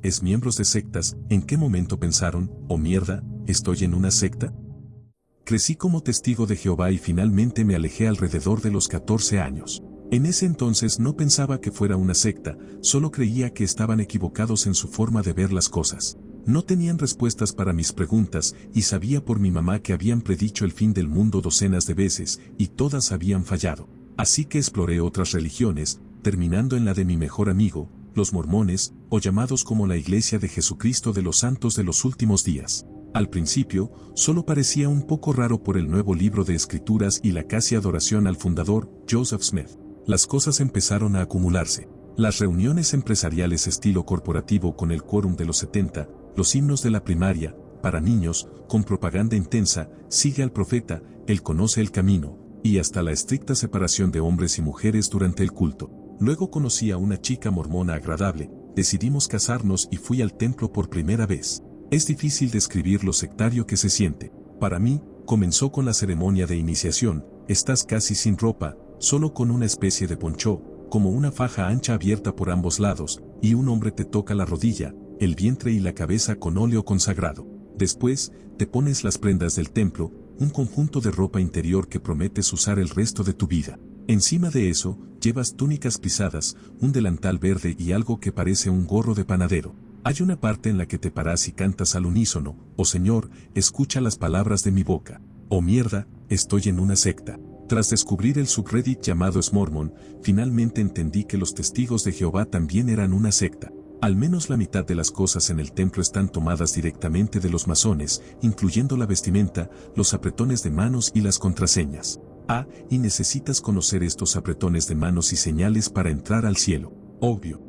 es miembros de sectas. ¿En qué momento pensaron, oh mierda, estoy en una secta? Crecí como testigo de Jehová y finalmente me alejé alrededor de los 14 años. En ese entonces no pensaba que fuera una secta, solo creía que estaban equivocados en su forma de ver las cosas. No tenían respuestas para mis preguntas y sabía por mi mamá que habían predicho el fin del mundo docenas de veces y todas habían fallado. Así que exploré otras religiones, terminando en la de mi mejor amigo, los mormones, o llamados como la Iglesia de Jesucristo de los Santos de los Últimos Días. Al principio, solo parecía un poco raro por el nuevo libro de escrituras y la casi adoración al fundador, Joseph Smith. Las cosas empezaron a acumularse. Las reuniones empresariales estilo corporativo con el quórum de los 70, los himnos de la primaria, para niños, con propaganda intensa, sigue al profeta, él conoce el camino, y hasta la estricta separación de hombres y mujeres durante el culto. Luego conocí a una chica mormona agradable, decidimos casarnos y fui al templo por primera vez. Es difícil describir lo sectario que se siente. Para mí, comenzó con la ceremonia de iniciación, estás casi sin ropa, solo con una especie de ponchó, como una faja ancha abierta por ambos lados, y un hombre te toca la rodilla, el vientre y la cabeza con óleo consagrado. Después, te pones las prendas del templo, un conjunto de ropa interior que prometes usar el resto de tu vida. Encima de eso, llevas túnicas pisadas, un delantal verde y algo que parece un gorro de panadero. Hay una parte en la que te paras y cantas al unísono, oh Señor, escucha las palabras de mi boca. Oh mierda, estoy en una secta. Tras descubrir el subreddit llamado Smormon, finalmente entendí que los testigos de Jehová también eran una secta. Al menos la mitad de las cosas en el templo están tomadas directamente de los masones, incluyendo la vestimenta, los apretones de manos y las contraseñas. Y necesitas conocer estos apretones de manos y señales para entrar al cielo. Obvio.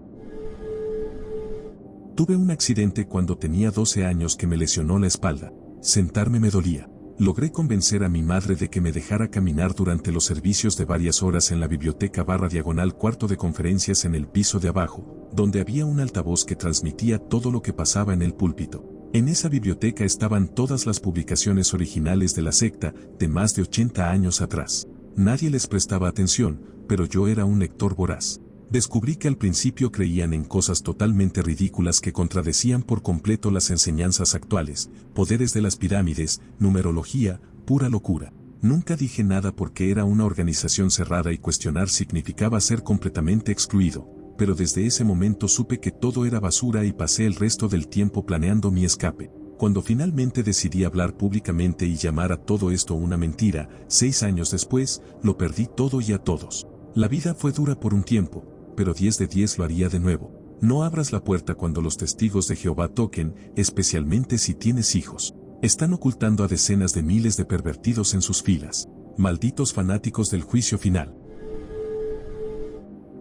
Tuve un accidente cuando tenía 12 años que me lesionó la espalda. Sentarme me dolía. Logré convencer a mi madre de que me dejara caminar durante los servicios de varias horas en la biblioteca / cuarto de conferencias en el piso de abajo, donde había un altavoz que transmitía todo lo que pasaba en el púlpito. En esa biblioteca estaban todas las publicaciones originales de la secta de más de 80 años atrás. Nadie les prestaba atención, pero yo era un lector voraz. Descubrí que al principio creían en cosas totalmente ridículas que contradecían por completo las enseñanzas actuales, poderes de las pirámides, numerología, pura locura. Nunca dije nada porque era una organización cerrada y cuestionar significaba ser completamente excluido, pero desde ese momento supe que todo era basura y pasé el resto del tiempo planeando mi escape. Cuando finalmente decidí hablar públicamente y llamar a todo esto una mentira, 6 años después, lo perdí todo y a todos. La vida fue dura por un tiempo, pero 10 de 10 lo haría de nuevo. No abras la puerta cuando los testigos de Jehová toquen, especialmente si tienes hijos. Están ocultando a decenas de miles de pervertidos en sus filas. Malditos fanáticos del juicio final.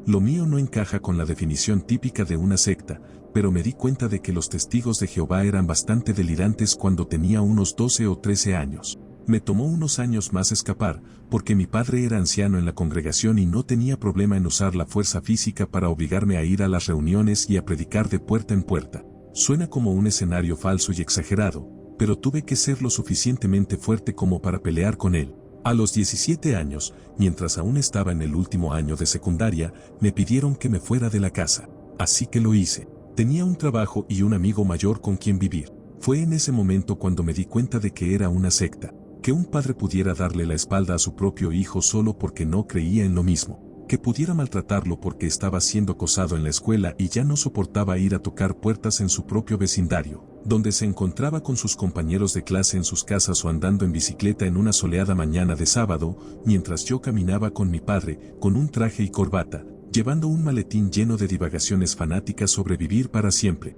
Lo mío no encaja con la definición típica de una secta, pero me di cuenta de que los testigos de Jehová eran bastante delirantes cuando tenía unos 12 o 13 años. Me tomó unos años más escapar, porque mi padre era anciano en la congregación y no tenía problema en usar la fuerza física para obligarme a ir a las reuniones y a predicar de puerta en puerta. Suena como un escenario falso y exagerado, pero tuve que ser lo suficientemente fuerte como para pelear con él. A los 17 años, mientras aún estaba en el último año de secundaria, me pidieron que me fuera de la casa. Así que lo hice. Tenía un trabajo y un amigo mayor con quien vivir. Fue en ese momento cuando me di cuenta de que era una secta. Que un padre pudiera darle la espalda a su propio hijo solo porque no creía en lo mismo. Que pudiera maltratarlo porque estaba siendo acosado en la escuela y ya no soportaba ir a tocar puertas en su propio vecindario, donde se encontraba con sus compañeros de clase en sus casas o andando en bicicleta en una soleada mañana de sábado, mientras yo caminaba con mi padre, con un traje y corbata, llevando un maletín lleno de divagaciones fanáticas sobre vivir para siempre.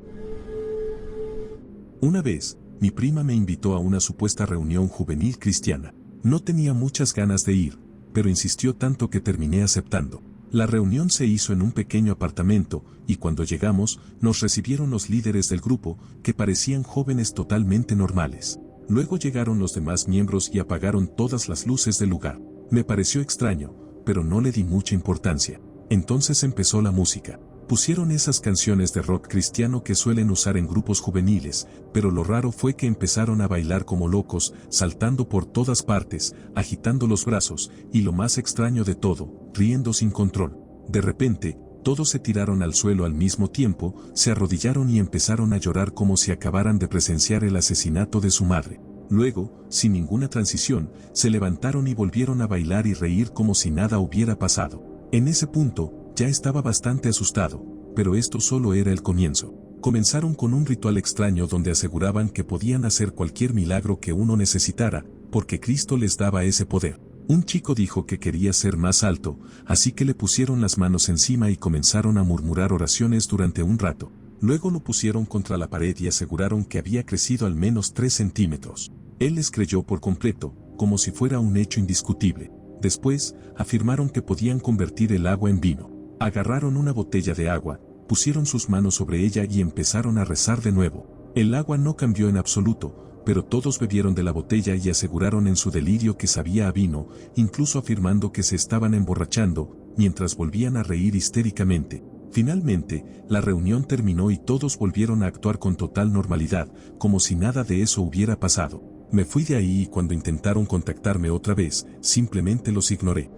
Una vez, mi prima me invitó a una supuesta reunión juvenil cristiana. No tenía muchas ganas de ir, pero insistió tanto que terminé aceptando. La reunión se hizo en un pequeño apartamento, y cuando llegamos, nos recibieron los líderes del grupo, que parecían jóvenes totalmente normales. Luego llegaron los demás miembros y apagaron todas las luces del lugar. Me pareció extraño, pero no le di mucha importancia. Entonces empezó la música. Pusieron esas canciones de rock cristiano que suelen usar en grupos juveniles, pero lo raro fue que empezaron a bailar como locos, saltando por todas partes, agitando los brazos, y lo más extraño de todo, riendo sin control. De repente, Todos se tiraron al suelo al mismo tiempo, se arrodillaron y empezaron a llorar como si acabaran de presenciar el asesinato de su madre. Luego, sin ninguna transición, se levantaron y volvieron a bailar y reír como si nada hubiera pasado. En ese punto, ya estaba bastante asustado, pero esto solo era el comienzo. Comenzaron con un ritual extraño donde aseguraban que podían hacer cualquier milagro que uno necesitara, porque Cristo les daba ese poder. Un chico dijo que quería ser más alto, así que le pusieron las manos encima y comenzaron a murmurar oraciones durante un rato. Luego lo pusieron contra la pared y aseguraron que había crecido al menos 3 centímetros. Él les creyó por completo, como si fuera un hecho indiscutible. Después, afirmaron que podían convertir el agua en vino. Agarraron una botella de agua, pusieron sus manos sobre ella y empezaron a rezar de nuevo. El agua no cambió en absoluto, pero todos bebieron de la botella y aseguraron en su delirio que sabía a vino, incluso afirmando que se estaban emborrachando, mientras volvían a reír histéricamente. Finalmente, la reunión terminó y todos volvieron a actuar con total normalidad, como si nada de eso hubiera pasado. Me fui de ahí y cuando intentaron contactarme otra vez, simplemente los ignoré.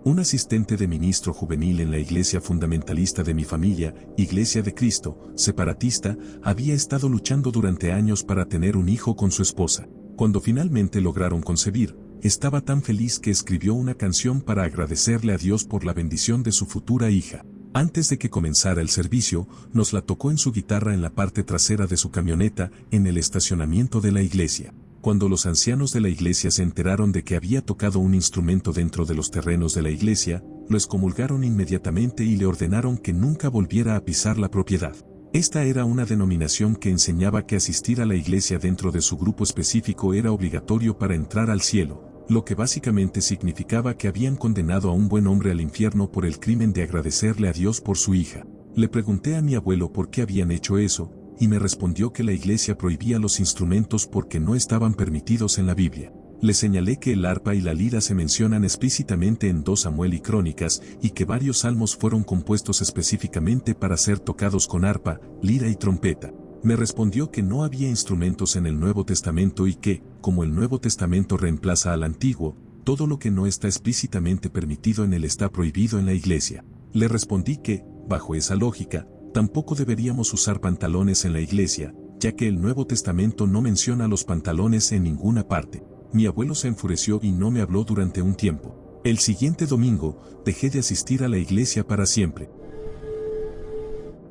Un asistente de ministro juvenil en la iglesia fundamentalista de mi familia, Iglesia de Cristo, separatista, había estado luchando durante años para tener un hijo con su esposa. Cuando finalmente lograron concebir, estaba tan feliz que escribió una canción para agradecerle a Dios por la bendición de su futura hija. Antes de que comenzara el servicio, nos la tocó en su guitarra en la parte trasera de su camioneta, en el estacionamiento de la iglesia. Cuando los ancianos de la iglesia se enteraron de que había tocado un instrumento dentro de los terrenos de la iglesia, lo excomulgaron inmediatamente y le ordenaron que nunca volviera a pisar la propiedad. Esta era una denominación que enseñaba que asistir a la iglesia dentro de su grupo específico era obligatorio para entrar al cielo, lo que básicamente significaba que habían condenado a un buen hombre al infierno por el crimen de agradecerle a Dios por su hija. Le pregunté a mi abuelo por qué habían hecho eso, y me respondió que la iglesia prohibía los instrumentos porque no estaban permitidos en la Biblia. Le señalé que el arpa y la lira se mencionan explícitamente en 2 Samuel y Crónicas, y que varios salmos fueron compuestos específicamente para ser tocados con arpa, lira y trompeta. Me respondió que no había instrumentos en el Nuevo Testamento y que, como el Nuevo Testamento reemplaza al Antiguo, todo lo que no está explícitamente permitido en él está prohibido en la iglesia. Le respondí que, bajo esa lógica, tampoco deberíamos usar pantalones en la iglesia, ya que el Nuevo Testamento no menciona los pantalones en ninguna parte. Mi abuelo se enfureció y no me habló durante un tiempo. El siguiente domingo, dejé de asistir a la iglesia para siempre.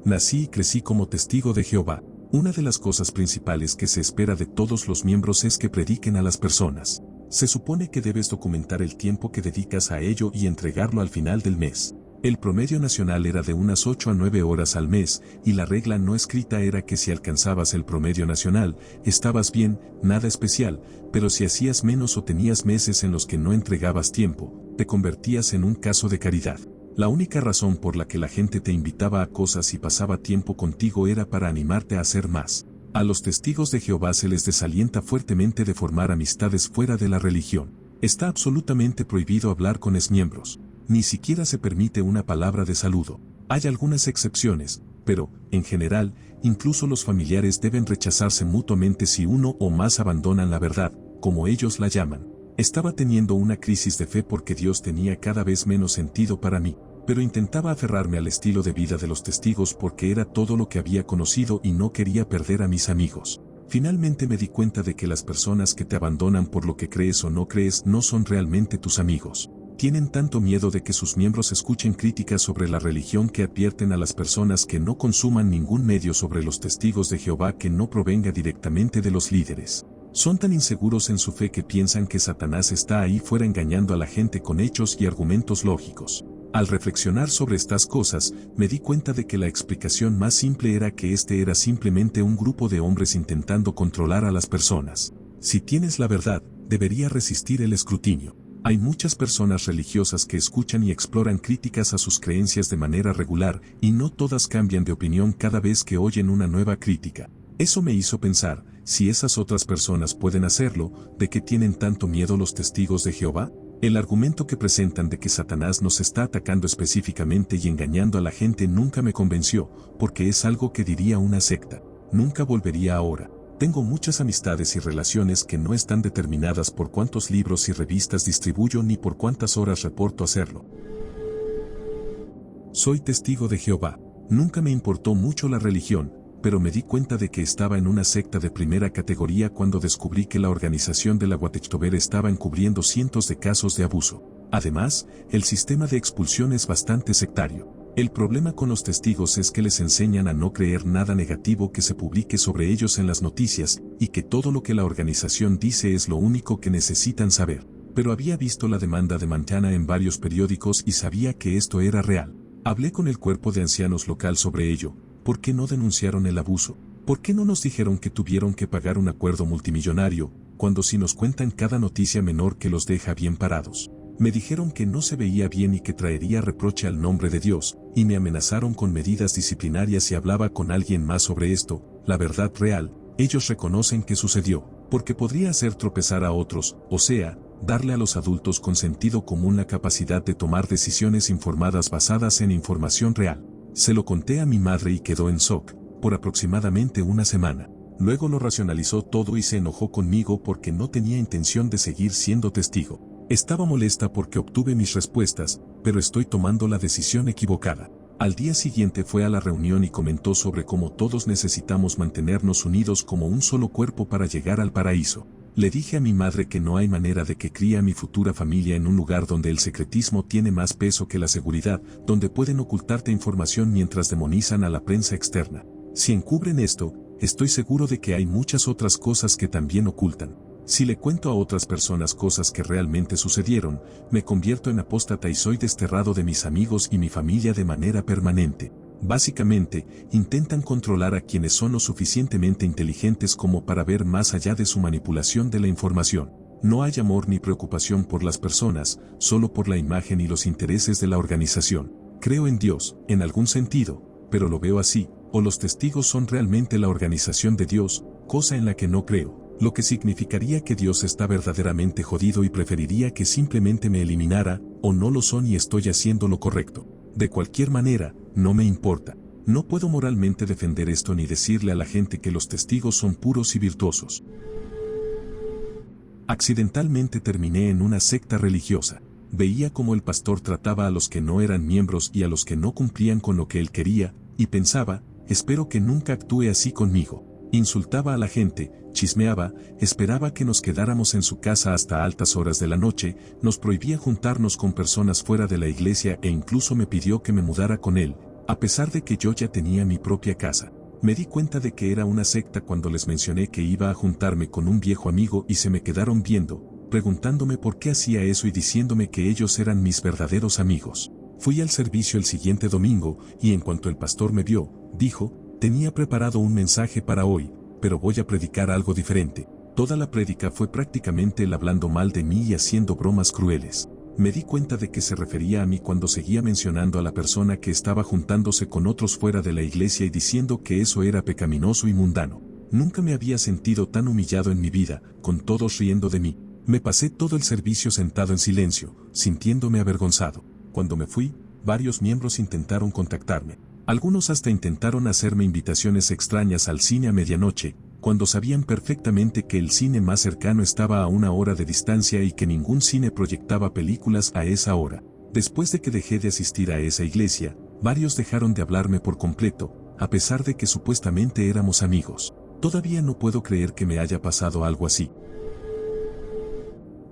Nací y crecí como testigo de Jehová. Una de las cosas principales que se espera de todos los miembros es que prediquen a las personas. Se supone que debes documentar el tiempo que dedicas a ello y entregarlo al final del mes. El promedio nacional era de unas 8 a 9 horas al mes, y la regla no escrita era que si alcanzabas el promedio nacional, estabas bien, nada especial, pero si hacías menos o tenías meses en los que no entregabas tiempo, te convertías en un caso de caridad. La única razón por la que la gente te invitaba a cosas y pasaba tiempo contigo era para animarte a hacer más. A los testigos de Jehová se les desalienta fuertemente de formar amistades fuera de la religión. Está absolutamente prohibido hablar con exmiembros. Ni siquiera se permite una palabra de saludo. Hay algunas excepciones, pero, en general, incluso los familiares deben rechazarse mutuamente si uno o más abandonan la verdad, como ellos la llaman. Estaba teniendo una crisis de fe porque Dios tenía cada vez menos sentido para mí, pero intentaba aferrarme al estilo de vida de los testigos porque era todo lo que había conocido y no quería perder a mis amigos. Finalmente me di cuenta de que las personas que te abandonan por lo que crees o no crees no son realmente tus amigos. Tienen tanto miedo de que sus miembros escuchen críticas sobre la religión que advierten a las personas que no consuman ningún medio sobre los testigos de Jehová que no provenga directamente de los líderes. Son tan inseguros en su fe que piensan que Satanás está ahí fuera engañando a la gente con hechos y argumentos lógicos. Al reflexionar sobre estas cosas, me di cuenta de que la explicación más simple era que este era simplemente un grupo de hombres intentando controlar a las personas. Si tienes la verdad, debería resistir el escrutinio. Hay muchas personas religiosas que escuchan y exploran críticas a sus creencias de manera regular, y no todas cambian de opinión cada vez que oyen una nueva crítica. Eso me hizo pensar, si esas otras personas pueden hacerlo, ¿de qué tienen tanto miedo los testigos de Jehová? El argumento que presentan de que Satanás nos está atacando específicamente y engañando a la gente nunca me convenció, porque es algo que diría una secta. Nunca volvería ahora. Tengo muchas amistades y relaciones que no están determinadas por cuántos libros y revistas distribuyo ni por cuántas horas reporto hacerlo. Soy testigo de Jehová. Nunca me importó mucho la religión, pero me di cuenta de que estaba en una secta de primera categoría cuando descubrí que la organización de la Watchtower estaba encubriendo cientos de casos de abuso. Además, el sistema de expulsión es bastante sectario. El problema con los testigos es que les enseñan a no creer nada negativo que se publique sobre ellos en las noticias, y que todo lo que la organización dice es lo único que necesitan saber. Pero había visto la demanda de Montana en varios periódicos y sabía que esto era real. Hablé con el cuerpo de ancianos local sobre ello. ¿Por qué no denunciaron el abuso? ¿Por qué no nos dijeron que tuvieron que pagar un acuerdo multimillonario, cuando si nos cuentan cada noticia menor que los deja bien parados? Me dijeron que no se veía bien y que traería reproche al nombre de Dios, y me amenazaron con medidas disciplinarias si hablaba con alguien más sobre esto. La verdad real, ellos reconocen que sucedió, porque podría hacer tropezar a otros, o sea, darle a los adultos con sentido común la capacidad de tomar decisiones informadas basadas en información real. Se lo conté a mi madre y quedó en shock, por aproximadamente una semana. Luego lo racionalizó todo y se enojó conmigo porque no tenía intención de seguir siendo testigo. Estaba molesta porque obtuve mis respuestas, pero estoy tomando la decisión equivocada. Al día siguiente fue a la reunión y comentó sobre cómo todos necesitamos mantenernos unidos como un solo cuerpo para llegar al paraíso. Le dije a mi madre que no hay manera de que críe a mi futura familia en un lugar donde el secretismo tiene más peso que la seguridad, donde pueden ocultarte información mientras demonizan a la prensa externa. Si encubren esto, estoy seguro de que hay muchas otras cosas que también ocultan. Si le cuento a otras personas cosas que realmente sucedieron, me convierto en apóstata y soy desterrado de mis amigos y mi familia de manera permanente. Básicamente, intentan controlar a quienes son lo suficientemente inteligentes como para ver más allá de su manipulación de la información. No hay amor ni preocupación por las personas, solo por la imagen y los intereses de la organización. Creo en Dios, en algún sentido, pero lo veo así, o los testigos son realmente la organización de Dios, cosa en la que no creo. Lo que significaría que Dios está verdaderamente jodido y preferiría que simplemente me eliminara, o no lo son y estoy haciendo lo correcto. De cualquier manera, no me importa. No puedo moralmente defender esto ni decirle a la gente que los testigos son puros y virtuosos. Accidentalmente terminé en una secta religiosa. Veía cómo el pastor trataba a los que no eran miembros y a los que no cumplían con lo que él quería, y pensaba, espero que nunca actúe así conmigo. Insultaba a la gente, chismeaba, esperaba que nos quedáramos en su casa hasta altas horas de la noche, nos prohibía juntarnos con personas fuera de la iglesia e incluso me pidió que me mudara con él, a pesar de que yo ya tenía mi propia casa. Me di cuenta de que era una secta cuando les mencioné que iba a juntarme con un viejo amigo y se me quedaron viendo, preguntándome por qué hacía eso y diciéndome que ellos eran mis verdaderos amigos. Fui al servicio el siguiente domingo y en cuanto el pastor me vio, dijo, tenía preparado un mensaje para hoy, pero voy a predicar algo diferente. Toda la prédica fue prácticamente él hablando mal de mí y haciendo bromas crueles. Me di cuenta de que se refería a mí cuando seguía mencionando a la persona que estaba juntándose con otros fuera de la iglesia y diciendo que eso era pecaminoso y mundano. Nunca me había sentido tan humillado en mi vida, con todos riendo de mí. Me pasé todo el servicio sentado en silencio, sintiéndome avergonzado. Cuando me fui, varios miembros intentaron contactarme. Algunos hasta intentaron hacerme invitaciones extrañas al cine a medianoche, cuando sabían perfectamente que el cine más cercano estaba a 1 hora de distancia y que ningún cine proyectaba películas a esa hora. Después de que dejé de asistir a esa iglesia, varios dejaron de hablarme por completo, a pesar de que supuestamente éramos amigos. Todavía no puedo creer que me haya pasado algo así.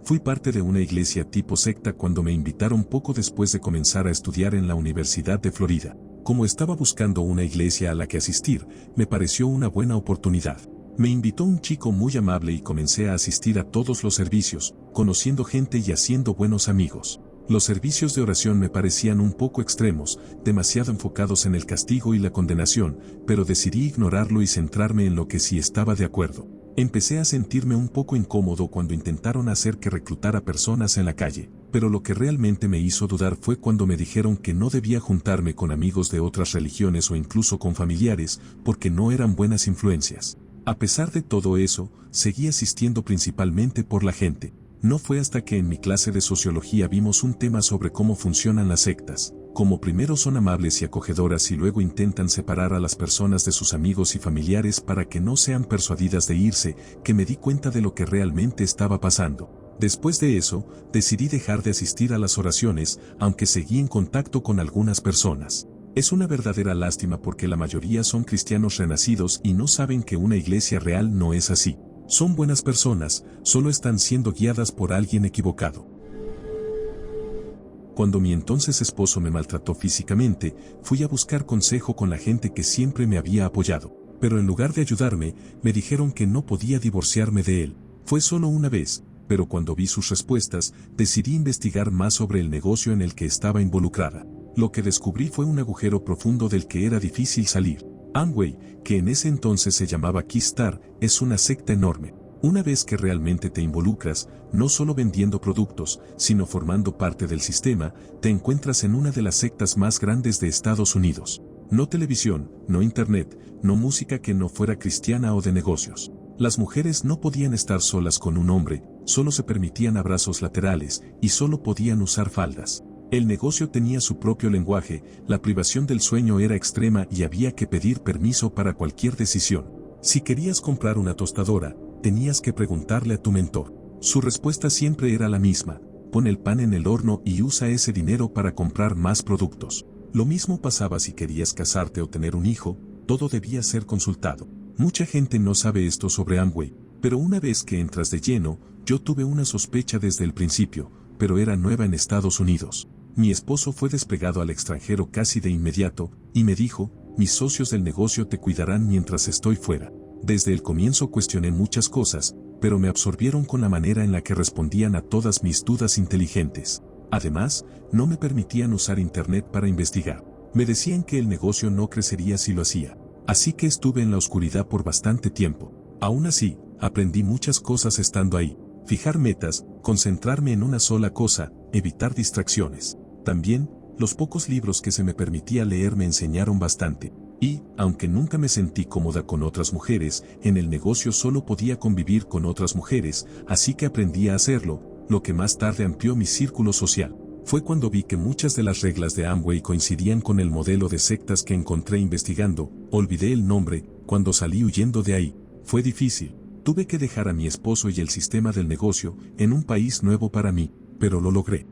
Fui parte de una iglesia tipo secta cuando me invitaron poco después de comenzar a estudiar en la Universidad de Florida. Como estaba buscando una iglesia a la que asistir, me pareció una buena oportunidad. Me invitó un chico muy amable y comencé a asistir a todos los servicios, conociendo gente y haciendo buenos amigos. Los servicios de oración me parecían un poco extremos, demasiado enfocados en el castigo y la condenación, pero decidí ignorarlo y centrarme en lo que sí estaba de acuerdo. Empecé a sentirme un poco incómodo cuando intentaron hacer que reclutara personas en la calle, pero lo que realmente me hizo dudar fue cuando me dijeron que no debía juntarme con amigos de otras religiones o incluso con familiares, porque no eran buenas influencias. A pesar de todo eso, seguí asistiendo principalmente por la gente. No fue hasta que en mi clase de sociología vimos un tema sobre cómo funcionan las sectas, como primero son amables y acogedoras y luego intentan separar a las personas de sus amigos y familiares para que no sean persuadidas de irse, que me di cuenta de lo que realmente estaba pasando. Después de eso, decidí dejar de asistir a las oraciones, aunque seguí en contacto con algunas personas. Es una verdadera lástima porque la mayoría son cristianos renacidos y no saben que una iglesia real no es así. Son buenas personas, solo están siendo guiadas por alguien equivocado. Cuando mi entonces esposo me maltrató físicamente, fui a buscar consejo con la gente que siempre me había apoyado. Pero en lugar de ayudarme, me dijeron que no podía divorciarme de él. Fue solo una vez, pero cuando vi sus respuestas, decidí investigar más sobre el negocio en el que estaba involucrada. Lo que descubrí fue un agujero profundo del que era difícil salir. Amway, que en ese entonces se llamaba Keystar, es una secta enorme. Una vez que realmente te involucras, no solo vendiendo productos, sino formando parte del sistema, te encuentras en una de las sectas más grandes de Estados Unidos. No televisión, no internet, no música que no fuera cristiana o de negocios. Las mujeres no podían estar solas con un hombre, solo se permitían abrazos laterales, y solo podían usar faldas. El negocio tenía su propio lenguaje, la privación del sueño era extrema y había que pedir permiso para cualquier decisión. Si querías comprar una tostadora, tenías que preguntarle a tu mentor. Su respuesta siempre era la misma: pon el pan en el horno y usa ese dinero para comprar más productos. Lo mismo pasaba si querías casarte o tener un hijo, todo debía ser consultado. Mucha gente no sabe esto sobre Amway, pero una vez que entras de lleno, yo tuve una sospecha desde el principio, pero era nueva en Estados Unidos. Mi esposo fue desplegado al extranjero casi de inmediato, y me dijo: mis socios del negocio te cuidarán mientras estoy fuera. Desde el comienzo cuestioné muchas cosas, pero me absorbieron con la manera en la que respondían a todas mis dudas inteligentes. Además, no me permitían usar internet para investigar. Me decían que el negocio no crecería si lo hacía. Así que estuve en la oscuridad por bastante tiempo. Aún así, aprendí muchas cosas estando ahí. Fijar metas, concentrarme en una sola cosa, evitar distracciones. También, los pocos libros que se me permitía leer me enseñaron bastante. Y, aunque nunca me sentí cómoda con otras mujeres, en el negocio solo podía convivir con otras mujeres, así que aprendí a hacerlo, lo que más tarde amplió mi círculo social. Fue cuando vi que muchas de las reglas de Amway coincidían con el modelo de sectas que encontré investigando. Olvidé el nombre, cuando salí huyendo de ahí. Fue difícil. Tuve que dejar a mi esposo y el sistema del negocio, en un país nuevo para mí, pero lo logré.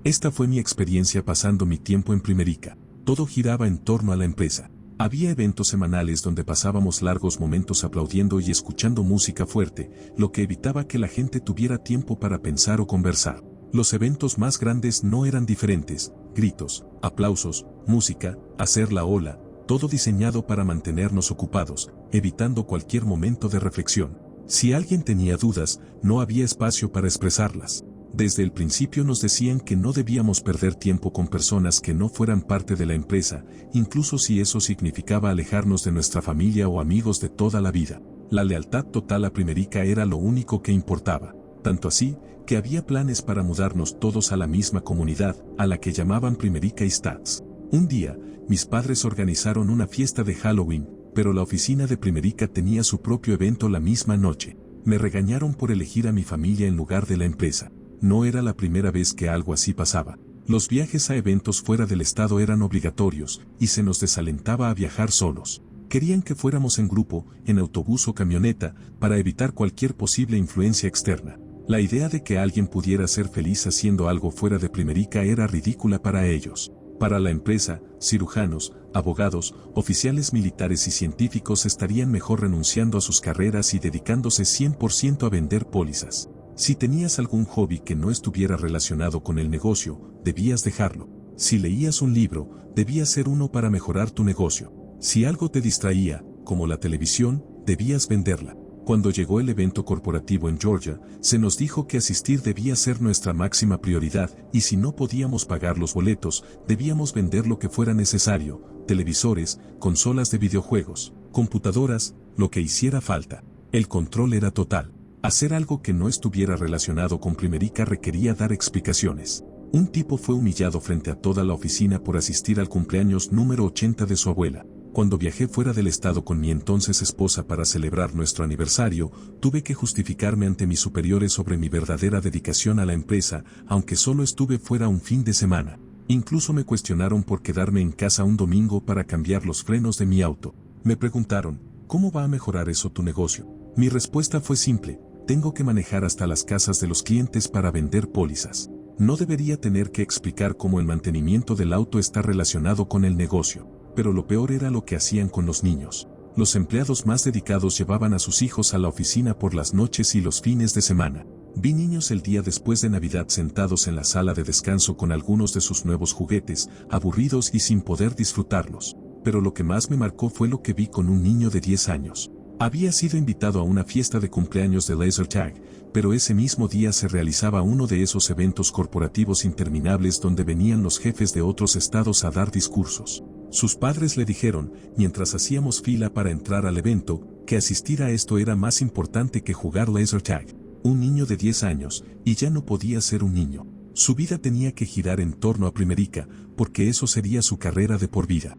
Esta fue mi experiencia pasando mi tiempo en Primerica. Todo giraba en torno a la empresa. Había eventos semanales donde pasábamos largos momentos aplaudiendo y escuchando música fuerte, lo que evitaba que la gente tuviera tiempo para pensar o conversar. Los eventos más grandes no eran diferentes: gritos, aplausos, música, hacer la ola, todo diseñado para mantenernos ocupados, evitando cualquier momento de reflexión. Si alguien tenía dudas, no había espacio para expresarlas. Desde el principio nos decían que no debíamos perder tiempo con personas que no fueran parte de la empresa, incluso si eso significaba alejarnos de nuestra familia o amigos de toda la vida. La lealtad total a Primerica era lo único que importaba. Tanto así, que había planes para mudarnos todos a la misma comunidad, a la que llamaban Primerica Estates. Un día, mis padres organizaron una fiesta de Halloween, pero la oficina de Primerica tenía su propio evento la misma noche. Me regañaron por elegir a mi familia en lugar de la empresa. No era la primera vez que algo así pasaba. Los viajes a eventos fuera del estado eran obligatorios, y se nos desalentaba a viajar solos. Querían que fuéramos en grupo, en autobús o camioneta, para evitar cualquier posible influencia externa. La idea de que alguien pudiera ser feliz haciendo algo fuera de Primerica era ridícula para ellos. Para la empresa, cirujanos, abogados, oficiales militares y científicos estarían mejor renunciando a sus carreras y dedicándose 100% a vender pólizas. Si tenías algún hobby que no estuviera relacionado con el negocio, debías dejarlo. Si leías un libro, debía ser uno para mejorar tu negocio. Si algo te distraía, como la televisión, debías venderla. Cuando llegó el evento corporativo en Georgia, se nos dijo que asistir debía ser nuestra máxima prioridad, y si no podíamos pagar los boletos, debíamos vender lo que fuera necesario: televisores, consolas de videojuegos, computadoras, lo que hiciera falta. El control era total. Hacer algo que no estuviera relacionado con Primerica requería dar explicaciones. Un tipo fue humillado frente a toda la oficina por asistir al cumpleaños número 80 de su abuela. Cuando viajé fuera del estado con mi entonces esposa para celebrar nuestro aniversario, tuve que justificarme ante mis superiores sobre mi verdadera dedicación a la empresa, aunque solo estuve fuera un fin de semana. Incluso me cuestionaron por quedarme en casa un domingo para cambiar los frenos de mi auto. Me preguntaron: ¿cómo va a mejorar eso tu negocio? Mi respuesta fue simple: tengo que manejar hasta las casas de los clientes para vender pólizas. No debería tener que explicar cómo el mantenimiento del auto está relacionado con el negocio, pero lo peor era lo que hacían con los niños. Los empleados más dedicados llevaban a sus hijos a la oficina por las noches y los fines de semana. Vi niños el día después de Navidad sentados en la sala de descanso con algunos de sus nuevos juguetes, aburridos y sin poder disfrutarlos. Pero lo que más me marcó fue lo que vi con un niño de 10 años. Había sido invitado a una fiesta de cumpleaños de laser tag, pero ese mismo día se realizaba uno de esos eventos corporativos interminables donde venían los jefes de otros estados a dar discursos. Sus padres le dijeron, mientras hacíamos fila para entrar al evento, que asistir a esto era más importante que jugar laser tag. Un niño de 10 años, y ya no podía ser un niño. Su vida tenía que girar en torno a Primerica, porque eso sería su carrera de por vida.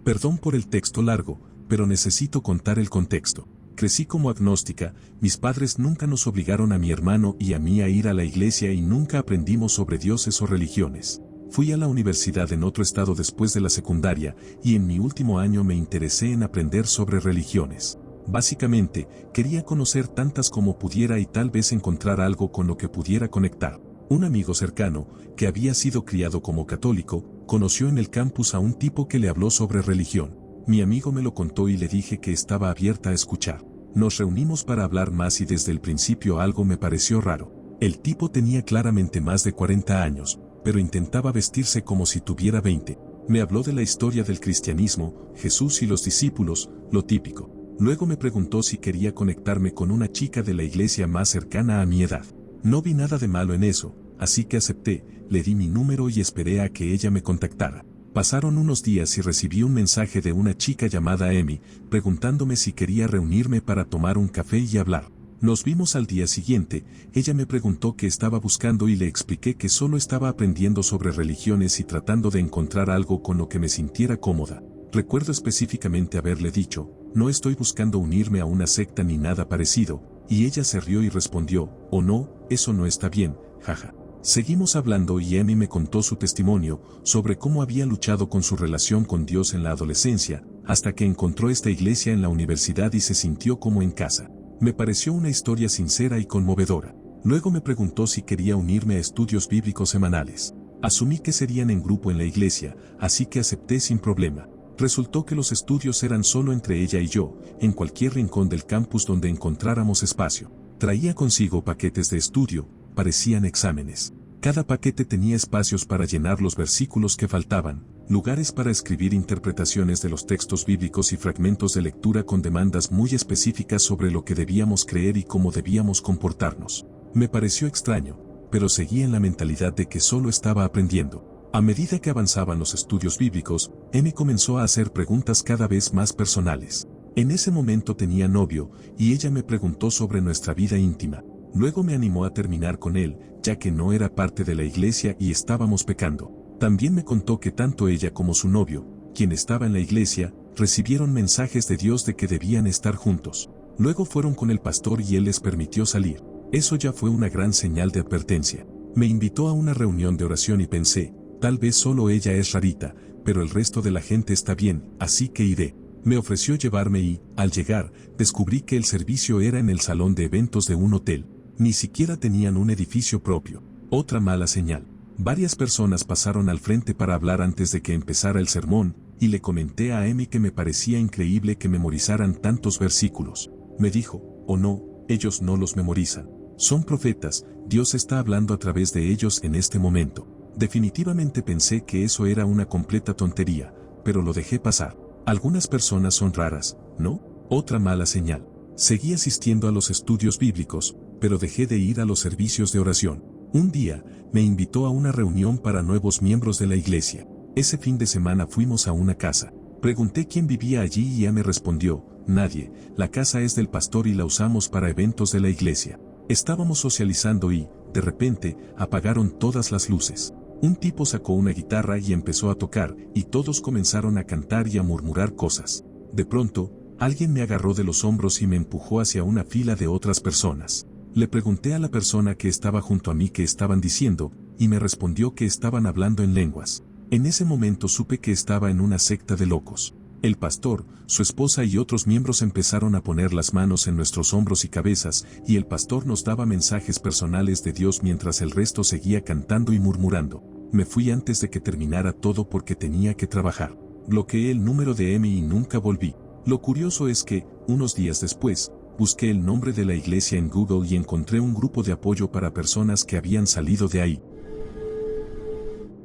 Perdón por el texto largo, pero necesito contar el contexto. Crecí como agnóstica, mis padres nunca nos obligaron a mi hermano y a mí a ir a la iglesia y nunca aprendimos sobre dioses o religiones. Fui a la universidad en otro estado después de la secundaria, y en mi último año me interesé en aprender sobre religiones. Básicamente, quería conocer tantas como pudiera y tal vez encontrar algo con lo que pudiera conectar. Un amigo cercano, que había sido criado como católico, conoció en el campus a un tipo que le habló sobre religión. Mi amigo me lo contó y le dije que estaba abierta a escuchar. Nos reunimos para hablar más y desde el principio algo me pareció raro. El tipo tenía claramente más de 40 años, pero intentaba vestirse como si tuviera 20. Me habló de la historia del cristianismo, Jesús y los discípulos, lo típico. Luego me preguntó si quería conectarme con una chica de la iglesia más cercana a mi edad. No vi nada de malo en eso, así que acepté, le di mi número y esperé a que ella me contactara. Pasaron unos días y recibí un mensaje de una chica llamada Emi, preguntándome si quería reunirme para tomar un café y hablar. Nos vimos al día siguiente, ella me preguntó qué estaba buscando y le expliqué que solo estaba aprendiendo sobre religiones y tratando de encontrar algo con lo que me sintiera cómoda. Recuerdo específicamente haberle dicho, no estoy buscando unirme a una secta ni nada parecido, y ella se rió y respondió, oh no, eso no está bien, jaja. Seguimos hablando y Emi me contó su testimonio sobre cómo había luchado con su relación con Dios en la adolescencia, hasta que encontró esta iglesia en la universidad y se sintió como en casa. Me pareció una historia sincera y conmovedora. Luego me preguntó si quería unirme a estudios bíblicos semanales. Asumí que serían en grupo en la iglesia, así que acepté sin problema. Resultó que los estudios eran solo entre ella y yo, en cualquier rincón del campus donde encontráramos espacio. Traía consigo paquetes de estudio, parecían exámenes. Cada paquete tenía espacios para llenar los versículos que faltaban, lugares para escribir interpretaciones de los textos bíblicos y fragmentos de lectura con demandas muy específicas sobre lo que debíamos creer y cómo debíamos comportarnos. Me pareció extraño, pero seguía en la mentalidad de que solo estaba aprendiendo. A medida que avanzaban los estudios bíblicos, Emi comenzó a hacer preguntas cada vez más personales. En ese momento tenía novio, y ella me preguntó sobre nuestra vida íntima. Luego me animó a terminar con él, ya que no era parte de la iglesia y estábamos pecando. También me contó que tanto ella como su novio, quien estaba en la iglesia, recibieron mensajes de Dios de que debían estar juntos. Luego fueron con el pastor y él les permitió salir. Eso ya fue una gran señal de advertencia. Me invitó a una reunión de oración y pensé, tal vez solo ella es rarita, pero el resto de la gente está bien, así que iré. Me ofreció llevarme y, al llegar, descubrí que el servicio era en el salón de eventos de un hotel. Ni siquiera tenían un edificio propio. Otra mala señal. Varias personas pasaron al frente para hablar antes de que empezara el sermón, y le comenté a Emi que me parecía increíble que memorizaran tantos versículos. Me dijo, oh no, ellos no los memorizan. Son profetas, Dios está hablando a través de ellos en este momento. Definitivamente pensé que eso era una completa tontería, pero lo dejé pasar. Algunas personas son raras, ¿no? Otra mala señal. Seguí asistiendo a los estudios bíblicos, pero dejé de ir a los servicios de oración. Un día, me invitó a una reunión para nuevos miembros de la iglesia. Ese fin de semana fuimos a una casa. Pregunté quién vivía allí y ella me respondió, nadie, la casa es del pastor y la usamos para eventos de la iglesia. Estábamos socializando y, de repente, apagaron todas las luces. Un tipo sacó una guitarra y empezó a tocar, y todos comenzaron a cantar y a murmurar cosas. De pronto, alguien me agarró de los hombros y me empujó hacia una fila de otras personas. Le pregunté a la persona que estaba junto a mí qué estaban diciendo, y me respondió que estaban hablando en lenguas. En ese momento supe que estaba en una secta de locos. El pastor, su esposa y otros miembros empezaron a poner las manos en nuestros hombros y cabezas, y el pastor nos daba mensajes personales de Dios mientras el resto seguía cantando y murmurando. Me fui antes de que terminara todo porque tenía que trabajar. Bloqueé el número de EMI y nunca volví. Lo curioso es que, unos días después, busqué el nombre de la iglesia en Google y encontré un grupo de apoyo para personas que habían salido de ahí.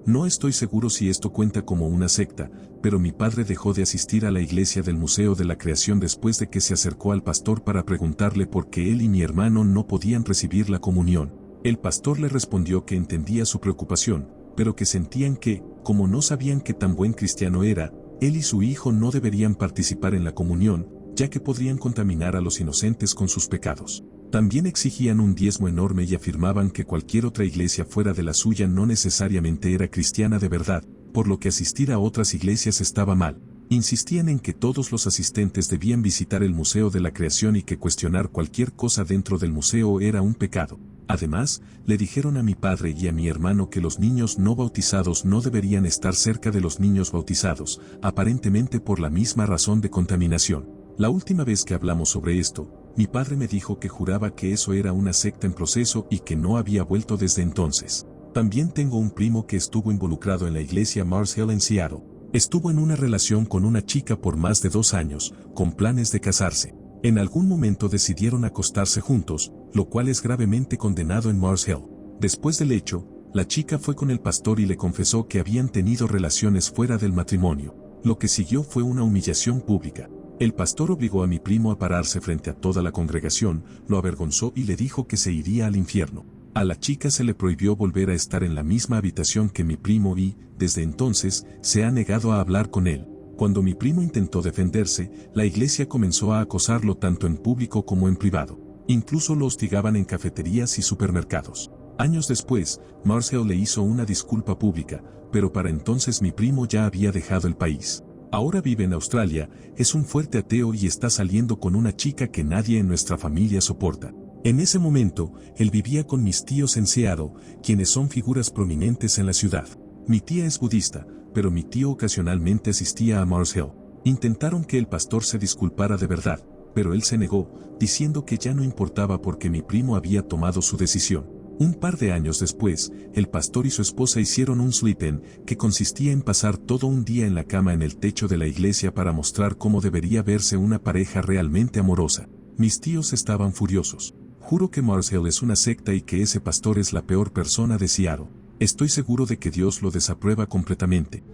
No estoy seguro si esto cuenta como una secta, pero mi padre dejó de asistir a la iglesia del Museo de la Creación después de que se acercó al pastor para preguntarle por qué él y mi hermano no podían recibir la comunión. El pastor le respondió que entendía su preocupación, pero que sentían que, como no sabían qué tan buen cristiano era, él y su hijo no deberían participar en la comunión, ya que podrían contaminar a los inocentes con sus pecados. También exigían un diezmo enorme y afirmaban que cualquier otra iglesia fuera de la suya no necesariamente era cristiana de verdad, por lo que asistir a otras iglesias estaba mal. Insistían en que todos los asistentes debían visitar el Museo de la Creación y que cuestionar cualquier cosa dentro del museo era un pecado. Además, le dijeron a mi padre y a mi hermano que los niños no bautizados no deberían estar cerca de los niños bautizados, aparentemente por la misma razón de contaminación. La última vez que hablamos sobre esto, mi padre me dijo que juraba que eso era una secta en proceso y que no había vuelto desde entonces. También tengo un primo que estuvo involucrado en la iglesia Mars Hill en Seattle. Estuvo en una relación con una chica por más de 2 años, con planes de casarse. En algún momento decidieron acostarse juntos, lo cual es gravemente condenado en Mars Hill. Después del hecho, la chica fue con el pastor y le confesó que habían tenido relaciones fuera del matrimonio. Lo que siguió fue una humillación pública. El pastor obligó a mi primo a pararse frente a toda la congregación, lo avergonzó y le dijo que se iría al infierno. A la chica se le prohibió volver a estar en la misma habitación que mi primo y, desde entonces, se ha negado a hablar con él. Cuando mi primo intentó defenderse, la iglesia comenzó a acosarlo tanto en público como en privado. Incluso lo hostigaban en cafeterías y supermercados. Años después, Marcel le hizo una disculpa pública, pero para entonces mi primo ya había dejado el país. Ahora vive en Australia, es un fuerte ateo y está saliendo con una chica que nadie en nuestra familia soporta. En ese momento, él vivía con mis tíos en Seattle, quienes son figuras prominentes en la ciudad. Mi tía es budista, pero mi tío ocasionalmente asistía a Mars Hill. Intentaron que el pastor se disculpara de verdad, pero él se negó, diciendo que ya no importaba porque mi primo había tomado su decisión. Un par de años después, el pastor y su esposa hicieron un sleep-in, que consistía en pasar todo un día en la cama en el techo de la iglesia para mostrar cómo debería verse una pareja realmente amorosa. Mis tíos estaban furiosos. Juro que Mars Hill es una secta y que ese pastor es la peor persona de Seattle. Estoy seguro de que Dios lo desaprueba completamente.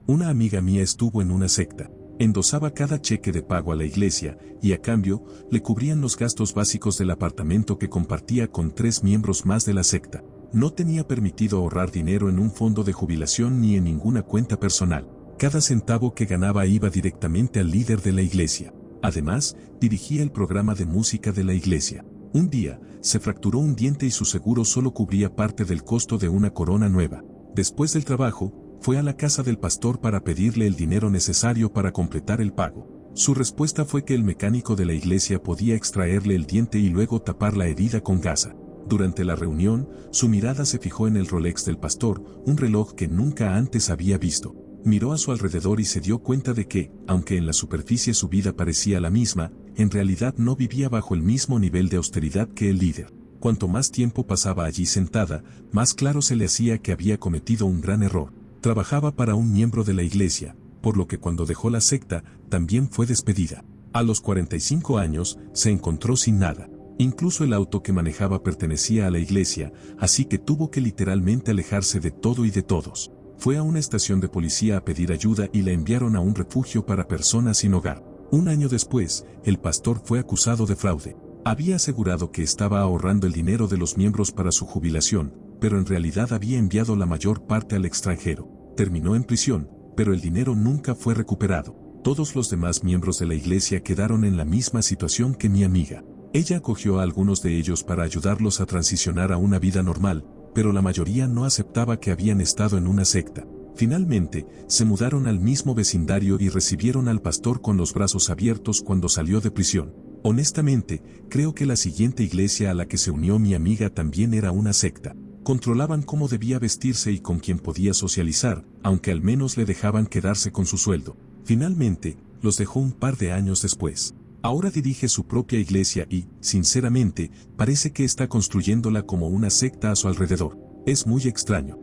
Una amiga mía estuvo en una secta. Endosaba cada cheque de pago a la iglesia, y a cambio, le cubrían los gastos básicos del apartamento que compartía con 3 miembros más de la secta. No tenía permitido ahorrar dinero en un fondo de jubilación ni en ninguna cuenta personal. Cada centavo que ganaba iba directamente al líder de la iglesia. Además, dirigía el programa de música de la iglesia. Un día, se fracturó un diente y su seguro solo cubría parte del costo de una corona nueva. Después del trabajo, fue a la casa del pastor para pedirle el dinero necesario para completar el pago. Su respuesta fue que el mecánico de la iglesia podía extraerle el diente y luego tapar la herida con gasa. Durante la reunión, su mirada se fijó en el Rolex del pastor, un reloj que nunca antes había visto. Miró a su alrededor y se dio cuenta de que, aunque en la superficie su vida parecía la misma, en realidad no vivía bajo el mismo nivel de austeridad que el líder. Cuanto más tiempo pasaba allí sentada, más claro se le hacía que había cometido un gran error. Trabajaba para un miembro de la iglesia, por lo que cuando dejó la secta, también fue despedida. A los 45 años, se encontró sin nada. Incluso el auto que manejaba pertenecía a la iglesia, así que tuvo que literalmente alejarse de todo y de todos. Fue a una estación de policía a pedir ayuda y la enviaron a un refugio para personas sin hogar. Un año después, el pastor fue acusado de fraude. Había asegurado que estaba ahorrando el dinero de los miembros para su jubilación, pero en realidad había enviado la mayor parte al extranjero. Terminó en prisión, pero el dinero nunca fue recuperado. Todos los demás miembros de la iglesia quedaron en la misma situación que mi amiga. Ella acogió a algunos de ellos para ayudarlos a transicionar a una vida normal, pero la mayoría no aceptaba que habían estado en una secta. Finalmente, se mudaron al mismo vecindario y recibieron al pastor con los brazos abiertos cuando salió de prisión. Honestamente, creo que la siguiente iglesia a la que se unió mi amiga también era una secta. Controlaban cómo debía vestirse y con quién podía socializar, aunque al menos le dejaban quedarse con su sueldo. Finalmente, los dejó un par de años después. Ahora dirige su propia iglesia y, sinceramente, parece que está construyéndola como una secta a su alrededor. Es muy extraño.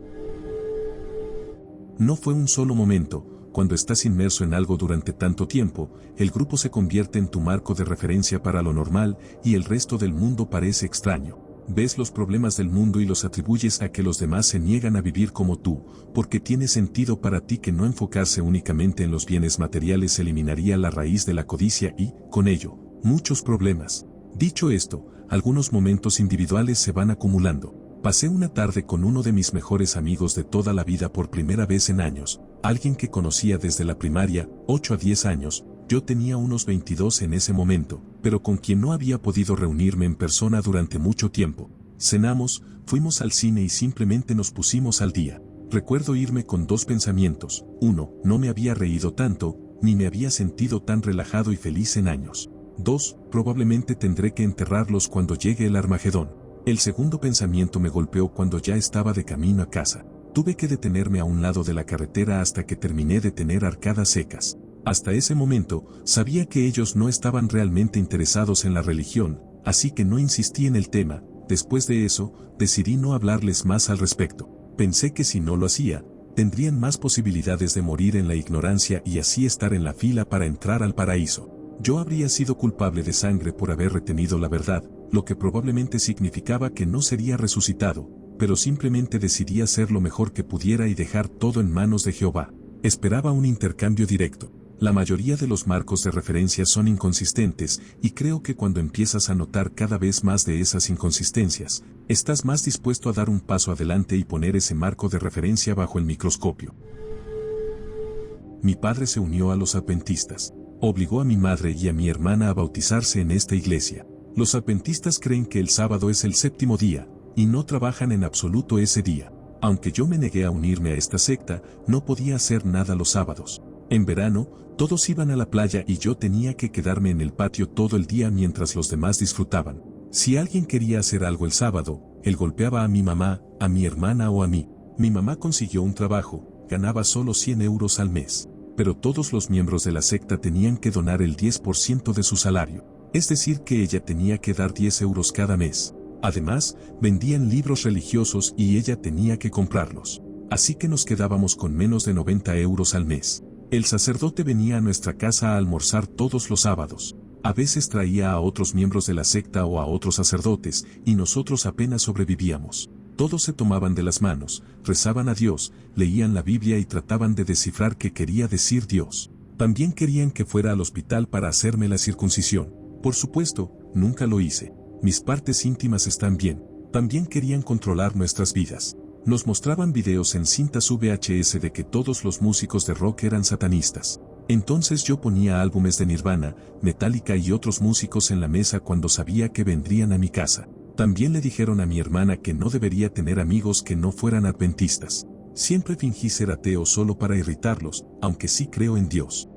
No fue un solo momento. Cuando estás inmerso en algo durante tanto tiempo, el grupo se convierte en tu marco de referencia para lo normal y el resto del mundo parece extraño. Ves los problemas del mundo y los atribuyes a que los demás se niegan a vivir como tú, porque tiene sentido para ti que no enfocarse únicamente en los bienes materiales eliminaría la raíz de la codicia y, con ello, muchos problemas. Dicho esto, algunos momentos individuales se van acumulando. Pasé una tarde con uno de mis mejores amigos de toda la vida por primera vez en años, alguien que conocía desde la primaria, 8 a 10 años, yo tenía unos 22 en ese momento, pero con quien no había podido reunirme en persona durante mucho tiempo. Cenamos, fuimos al cine y simplemente nos pusimos al día. Recuerdo irme con dos pensamientos: uno, no me había reído tanto, ni me había sentido tan relajado y feliz en años. 2, probablemente tendré que enterrarlos cuando llegue el Armagedón. El segundo pensamiento me golpeó cuando ya estaba de camino a casa. Tuve que detenerme a un lado de la carretera hasta que terminé de tener arcadas secas. Hasta ese momento, sabía que ellos no estaban realmente interesados en la religión, así que no insistí en el tema. Después de eso, decidí no hablarles más al respecto. Pensé que si no lo hacía, tendrían más posibilidades de morir en la ignorancia y así estar en la fila para entrar al paraíso. Yo habría sido culpable de sangre por haber retenido la verdad, lo que probablemente significaba que no sería resucitado, pero simplemente decidí hacer lo mejor que pudiera y dejar todo en manos de Jehová. Esperaba un intercambio directo. La mayoría de los marcos de referencia son inconsistentes, y creo que cuando empiezas a notar cada vez más de esas inconsistencias, estás más dispuesto a dar un paso adelante y poner ese marco de referencia bajo el microscopio. Mi padre se unió a los adventistas. Obligó a mi madre y a mi hermana a bautizarse en esta iglesia. Los adventistas creen que el sábado es el séptimo día, y no trabajan en absoluto ese día. Aunque yo me negué a unirme a esta secta, no podía hacer nada los sábados. En verano, todos iban a la playa y yo tenía que quedarme en el patio todo el día mientras los demás disfrutaban. Si alguien quería hacer algo el sábado, él golpeaba a mi mamá, a mi hermana o a mí. Mi mamá consiguió un trabajo, ganaba solo 100 euros al mes. Pero todos los miembros de la secta tenían que donar el 10% de su salario. Es decir que ella tenía que dar 10 euros cada mes. Además, vendían libros religiosos y ella tenía que comprarlos. Así que nos quedábamos con menos de 90 euros al mes. El sacerdote venía a nuestra casa a almorzar todos los sábados. A veces traía a otros miembros de la secta o a otros sacerdotes, y nosotros apenas sobrevivíamos. Todos se tomaban de las manos, rezaban a Dios, leían la Biblia y trataban de descifrar qué quería decir Dios. También querían que fuera al hospital para hacerme la circuncisión. Por supuesto, nunca lo hice. Mis partes íntimas están bien. También querían controlar nuestras vidas. Nos mostraban videos en cintas VHS de que todos los músicos de rock eran satanistas. Entonces yo ponía álbumes de Nirvana, Metallica y otros músicos en la mesa cuando sabía que vendrían a mi casa. También le dijeron a mi hermana que no debería tener amigos que no fueran adventistas. Siempre fingí ser ateo solo para irritarlos, aunque sí creo en Dios.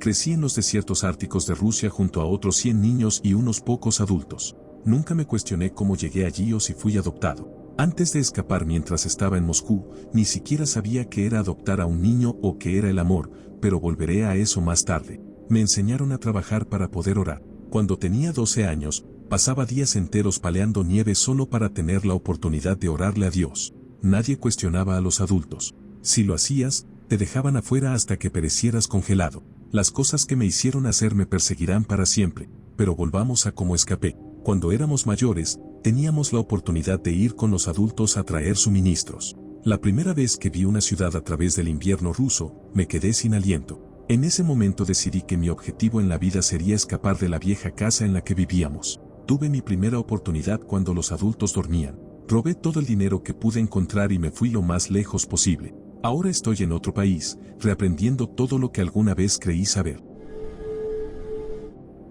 Crecí en los desiertos árticos de Rusia junto a otros 100 niños y unos pocos adultos. Nunca me cuestioné cómo llegué allí o si fui adoptado. Antes de escapar mientras estaba en Moscú, ni siquiera sabía qué era adoptar a un niño o qué era el amor, pero volveré a eso más tarde. Me enseñaron a trabajar para poder orar. Cuando tenía 12 años, pasaba días enteros paleando nieve solo para tener la oportunidad de orarle a Dios. Nadie cuestionaba a los adultos. Si lo hacías, te dejaban afuera hasta que perecieras congelado. Las cosas que me hicieron hacer me perseguirán para siempre, pero volvamos a cómo escapé. Cuando éramos mayores, teníamos la oportunidad de ir con los adultos a traer suministros. La primera vez que vi una ciudad a través del invierno ruso, me quedé sin aliento. En ese momento decidí que mi objetivo en la vida sería escapar de la vieja casa en la que vivíamos. Tuve mi primera oportunidad cuando los adultos dormían. Robé todo el dinero que pude encontrar y me fui lo más lejos posible. Ahora estoy en otro país, reaprendiendo todo lo que alguna vez creí saber.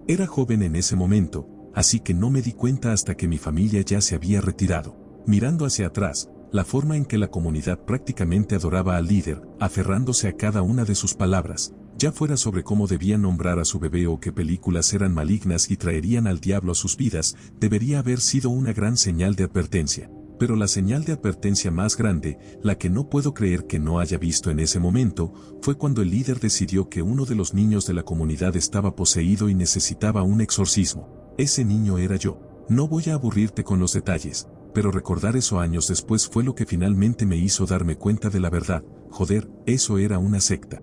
Era joven en ese momento, así que no me di cuenta hasta que mi familia ya se había retirado. Mirando hacia atrás, la forma en que la comunidad prácticamente adoraba al líder, aferrándose a cada una de sus palabras, Ya fuera sobre cómo debían nombrar a su bebé o qué películas eran malignas y traerían al diablo a sus vidas, debería haber sido una gran señal de advertencia. Pero la señal de advertencia más grande, la que no puedo creer que no haya visto en ese momento, fue cuando el líder decidió que uno de los niños de la comunidad estaba poseído y necesitaba un exorcismo. Ese niño era yo. No voy a aburrirte con los detalles, pero recordar eso años después fue lo que finalmente me hizo darme cuenta de la verdad. Joder, eso era una secta.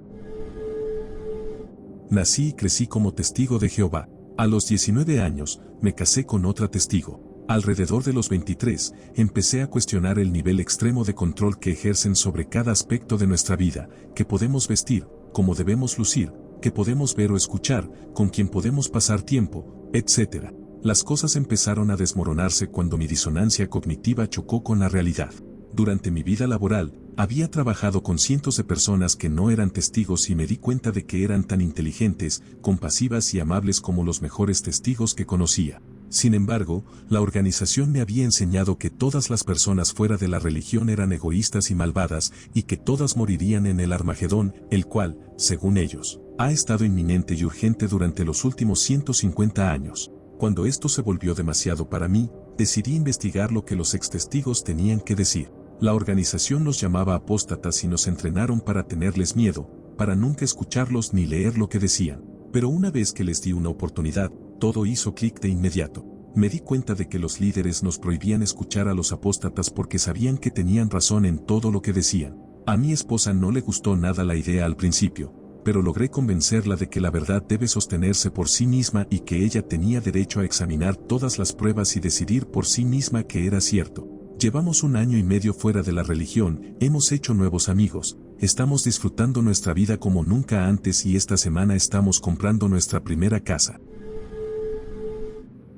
Nací y crecí como testigo de Jehová. A los 19 años, me casé con otra testigo. Alrededor de los 23, empecé a cuestionar el nivel extremo de control que ejercen sobre cada aspecto de nuestra vida, que podemos vestir, cómo debemos lucir, que podemos ver o escuchar, con quién podemos pasar tiempo, etc. Las cosas empezaron a desmoronarse cuando mi disonancia cognitiva chocó con la realidad. Durante mi vida laboral, había trabajado con cientos de personas que no eran testigos y me di cuenta de que eran tan inteligentes, compasivas y amables como los mejores testigos que conocía. Sin embargo, la organización me había enseñado que todas las personas fuera de la religión eran egoístas y malvadas y que todas morirían en el Armagedón, el cual, según ellos, ha estado inminente y urgente durante los últimos 150 años. Cuando esto se volvió demasiado para mí, decidí investigar lo que los extestigos tenían que decir. La organización los llamaba apóstatas y nos entrenaron para tenerles miedo, para nunca escucharlos ni leer lo que decían. Pero una vez que les di una oportunidad, todo hizo clic de inmediato. Me di cuenta de que los líderes nos prohibían escuchar a los apóstatas porque sabían que tenían razón en todo lo que decían. A mi esposa no le gustó nada la idea al principio, pero logré convencerla de que la verdad debe sostenerse por sí misma y que ella tenía derecho a examinar todas las pruebas y decidir por sí misma que era cierto. Llevamos 1 año y medio fuera de la religión, hemos hecho nuevos amigos, estamos disfrutando nuestra vida como nunca antes y esta semana estamos comprando nuestra primera casa.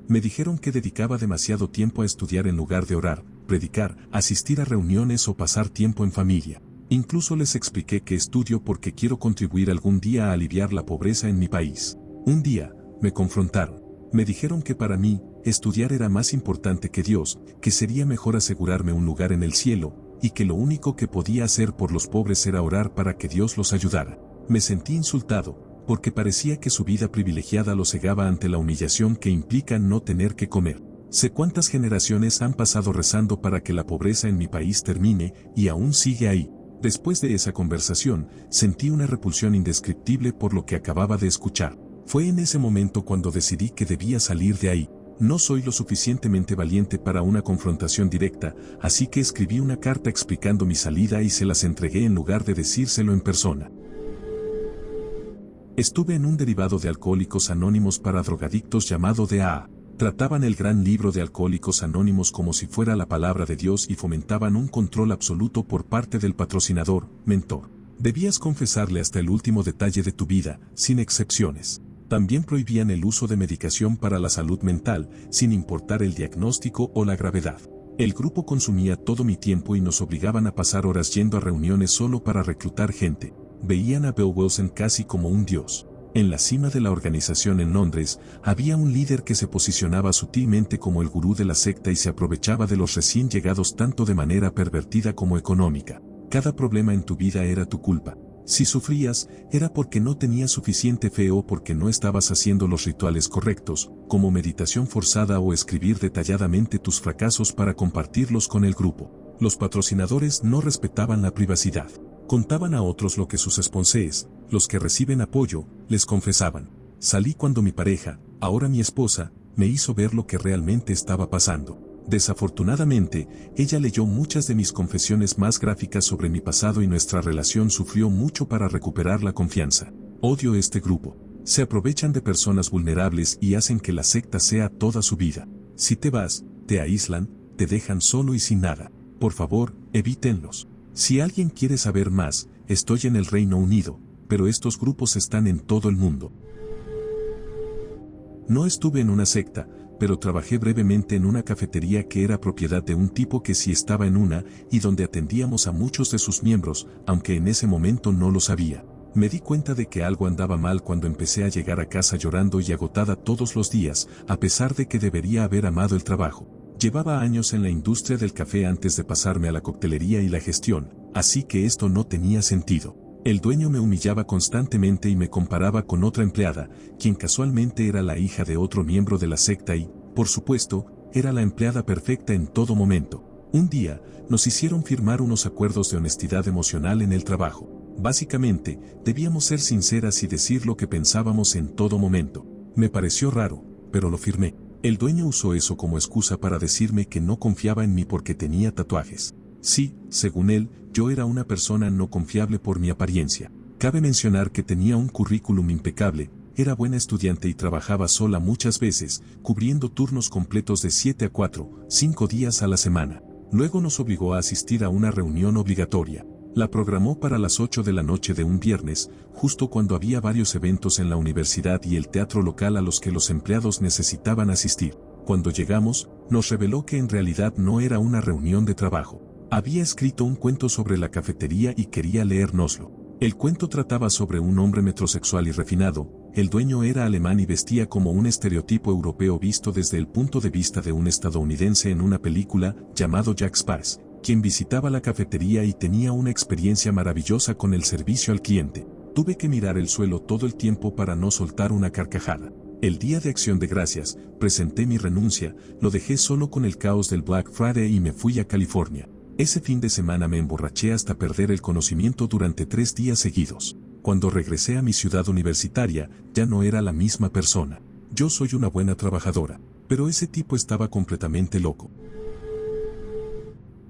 Me dijeron que dedicaba demasiado tiempo a estudiar en lugar de orar, predicar, asistir a reuniones o pasar tiempo en familia. Incluso les expliqué que estudio porque quiero contribuir algún día a aliviar la pobreza en mi país. Un día, me confrontaron. Me dijeron que para mí, estudiar era más importante que Dios, que sería mejor asegurarme un lugar en el cielo, y que lo único que podía hacer por los pobres era orar para que Dios los ayudara. Me sentí insultado, porque parecía que su vida privilegiada lo cegaba ante la humillación que implica no tener que comer. Sé cuántas generaciones han pasado rezando para que la pobreza en mi país termine, y aún sigue ahí. Después de esa conversación, sentí una repulsión indescriptible por lo que acababa de escuchar. Fue en ese momento cuando decidí que debía salir de ahí. No soy lo suficientemente valiente para una confrontación directa, así que escribí una carta explicando mi salida y se las entregué en lugar de decírselo en persona. Estuve en un derivado de Alcohólicos Anónimos para drogadictos llamado DAA. Trataban el gran libro de Alcohólicos Anónimos como si fuera la palabra de Dios y fomentaban un control absoluto por parte del patrocinador, mentor. Debías confesarle hasta el último detalle de tu vida, sin excepciones. También prohibían el uso de medicación para la salud mental, sin importar el diagnóstico o la gravedad. El grupo consumía todo mi tiempo y nos obligaban a pasar horas yendo a reuniones solo para reclutar gente. Veían a Bill Wilson casi como un dios. En la cima de la organización en Londres, había un líder que se posicionaba sutilmente como el gurú de la secta y se aprovechaba de los recién llegados tanto de manera pervertida como económica. Cada problema en tu vida era tu culpa. Si sufrías, era porque no tenías suficiente fe o porque no estabas haciendo los rituales correctos, como meditación forzada o escribir detalladamente tus fracasos para compartirlos con el grupo. Los patrocinadores no respetaban la privacidad. Contaban a otros lo que sus sponsors, los que reciben apoyo, les confesaban. Salí cuando mi pareja, ahora mi esposa, me hizo ver lo que realmente estaba pasando. Desafortunadamente, ella leyó muchas de mis confesiones más gráficas sobre mi pasado y nuestra relación sufrió mucho para recuperar la confianza. Odio este grupo. Se aprovechan de personas vulnerables y hacen que la secta sea toda su vida. Si te vas, te aíslan, te dejan solo y sin nada. Por favor, evítenlos. Si alguien quiere saber más, estoy en el Reino Unido, pero estos grupos están en todo el mundo. No estuve en una secta, pero trabajé brevemente en una cafetería que era propiedad de un tipo que sí estaba en una, y donde atendíamos a muchos de sus miembros, aunque en ese momento no lo sabía. Me di cuenta de que algo andaba mal cuando empecé a llegar a casa llorando y agotada todos los días, a pesar de que debería haber amado el trabajo. Llevaba años en la industria del café antes de pasarme a la coctelería y la gestión, así que esto no tenía sentido. El dueño me humillaba constantemente y me comparaba con otra empleada, quien casualmente era la hija de otro miembro de la secta y, por supuesto, era la empleada perfecta en todo momento. Un día, nos hicieron firmar unos acuerdos de honestidad emocional en el trabajo. Básicamente, debíamos ser sinceras y decir lo que pensábamos en todo momento. Me pareció raro, pero lo firmé. El dueño usó eso como excusa para decirme que no confiaba en mí porque tenía tatuajes. Sí, según él, yo era una persona no confiable por mi apariencia. Cabe mencionar que tenía un currículum impecable, era buena estudiante y trabajaba sola muchas veces, cubriendo turnos completos de 7 a 4, 5 días a la semana. Luego nos obligó a asistir a una reunión obligatoria. La programó para las 8 de la noche de un viernes, justo cuando había varios eventos en la universidad y el teatro local a los que los empleados necesitaban asistir. Cuando llegamos, nos reveló que en realidad no era una reunión de trabajo. Había escrito un cuento sobre la cafetería y quería leérnoslo. El cuento trataba sobre un hombre metrosexual y refinado. El dueño era alemán y vestía como un estereotipo europeo visto desde el punto de vista de un estadounidense en una película llamado Jack Sparks, quien visitaba la cafetería y tenía una experiencia maravillosa con el servicio al cliente. Tuve que mirar el suelo todo el tiempo para no soltar una carcajada. El día de Acción de Gracias, presenté mi renuncia, lo dejé solo con el caos del Black Friday y me fui a California. Ese fin de semana me emborraché hasta perder el conocimiento durante 3 días seguidos. Cuando regresé a mi ciudad universitaria, ya no era la misma persona. Yo soy una buena trabajadora, pero ese tipo estaba completamente loco.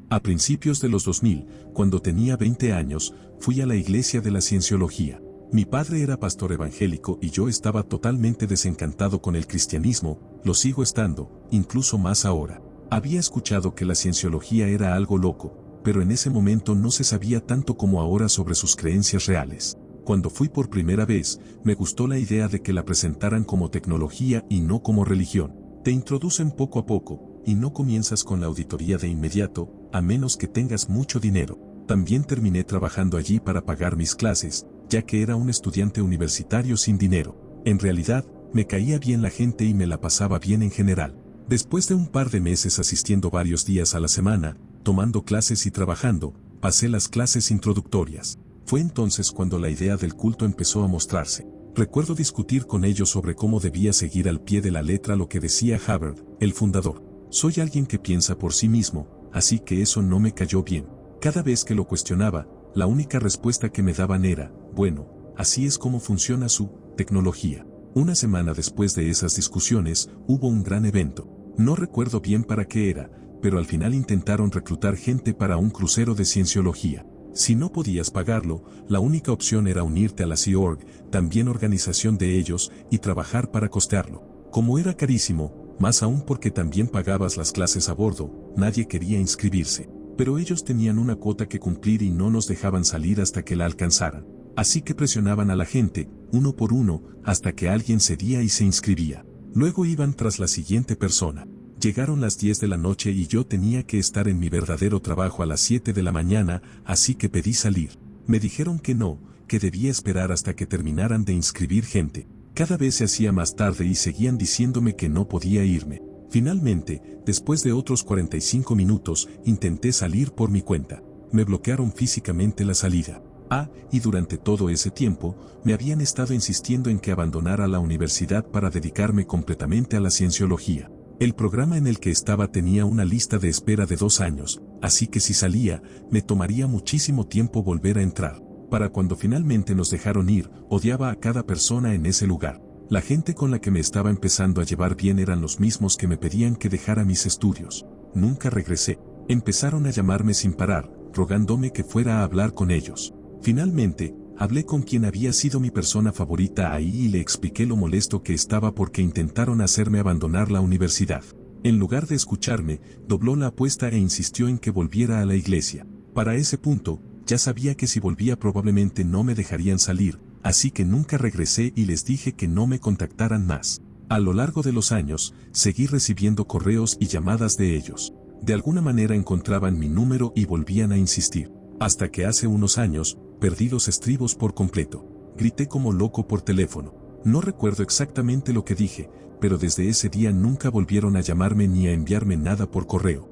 A principios de los 2000, cuando tenía 20 años, fui a la iglesia de la Cienciología. Mi padre era pastor evangélico y yo estaba totalmente desencantado con el cristianismo, lo sigo estando, incluso más ahora. Había escuchado que la Cienciología era algo loco, pero en ese momento no se sabía tanto como ahora sobre sus creencias reales. Cuando fui por primera vez, me gustó la idea de que la presentaran como tecnología y no como religión. Te introducen poco a poco, y no comienzas con la auditoría de inmediato, a menos que tengas mucho dinero. También terminé trabajando allí para pagar mis clases, ya que era un estudiante universitario sin dinero. En realidad, me caía bien la gente y me la pasaba bien en general. Después de un par de meses asistiendo varios días a la semana, tomando clases y trabajando, pasé las clases introductorias. Fue entonces cuando la idea del culto empezó a mostrarse. Recuerdo discutir con ellos sobre cómo debía seguir al pie de la letra lo que decía Hubbard, el fundador. Soy alguien que piensa por sí mismo, así que eso no me cayó bien. Cada vez que lo cuestionaba, la única respuesta que me daban era, bueno, así es como funciona su tecnología. Una semana después de esas discusiones, hubo un gran evento. No recuerdo bien para qué era, pero al final intentaron reclutar gente para un crucero de cienciología. Si no podías pagarlo, la única opción era unirte a la Sea Org, también organización de ellos, y trabajar para costearlo. Como era carísimo, más aún porque también pagabas las clases a bordo, nadie quería inscribirse. Pero ellos tenían una cuota que cumplir y no nos dejaban salir hasta que la alcanzaran. Así que presionaban a la gente, uno por uno, hasta que alguien cedía y se inscribía. Luego iban tras la siguiente persona. Llegaron las 10 de la noche y yo tenía que estar en mi verdadero trabajo a las 7 de la mañana, así que pedí salir. Me dijeron que no, que debía esperar hasta que terminaran de inscribir gente. Cada vez se hacía más tarde y seguían diciéndome que no podía irme. Finalmente, después de otros 45 minutos, intenté salir por mi cuenta. Me bloquearon físicamente la salida. Y durante todo ese tiempo, me habían estado insistiendo en que abandonara la universidad para dedicarme completamente a la cienciología. El programa en el que estaba tenía una lista de espera de 2 años, así que si salía, me tomaría muchísimo tiempo volver a entrar. Para cuando finalmente nos dejaron ir, odiaba a cada persona en ese lugar. La gente con la que me estaba empezando a llevar bien eran los mismos que me pedían que dejara mis estudios. Nunca regresé. Empezaron a llamarme sin parar, rogándome que fuera a hablar con ellos. Finalmente, hablé con quien había sido mi persona favorita ahí y le expliqué lo molesto que estaba porque intentaron hacerme abandonar la universidad. En lugar de escucharme, dobló la apuesta e insistió en que volviera a la iglesia. Para ese punto, ya sabía que si volvía probablemente no me dejarían salir, así que nunca regresé y les dije que no me contactaran más. A lo largo de los años, seguí recibiendo correos y llamadas de ellos. De alguna manera encontraban mi número y volvían a insistir. Hasta que hace unos años, perdí los estribos por completo. Grité como loco por teléfono. No recuerdo exactamente lo que dije, pero desde ese día nunca volvieron a llamarme ni a enviarme nada por correo.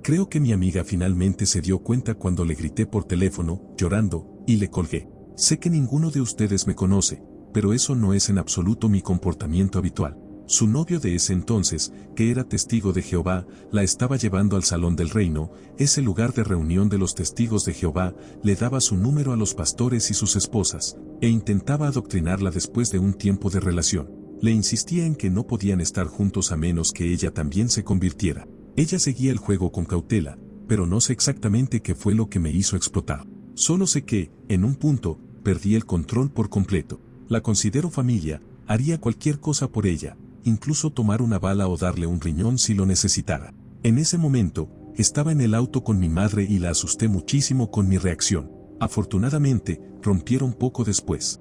Creo que mi amiga finalmente se dio cuenta cuando le grité por teléfono, llorando, y le colgué. Sé que ninguno de ustedes me conoce, pero eso no es en absoluto mi comportamiento habitual. Su novio de ese entonces, que era testigo de Jehová, la estaba llevando al Salón del Reino, ese lugar de reunión de los testigos de Jehová, le daba su número a los pastores y sus esposas, e intentaba adoctrinarla después de un tiempo de relación. Le insistía en que no podían estar juntos a menos que ella también se convirtiera. Ella seguía el juego con cautela, pero no sé exactamente qué fue lo que me hizo explotar. Solo sé que, en un punto, perdí el control por completo. La considero familia, haría cualquier cosa por ella, incluso tomar una bala o darle un riñón si lo necesitara. En ese momento, estaba en el auto con mi madre y la asusté muchísimo con mi reacción. Afortunadamente, rompieron poco después.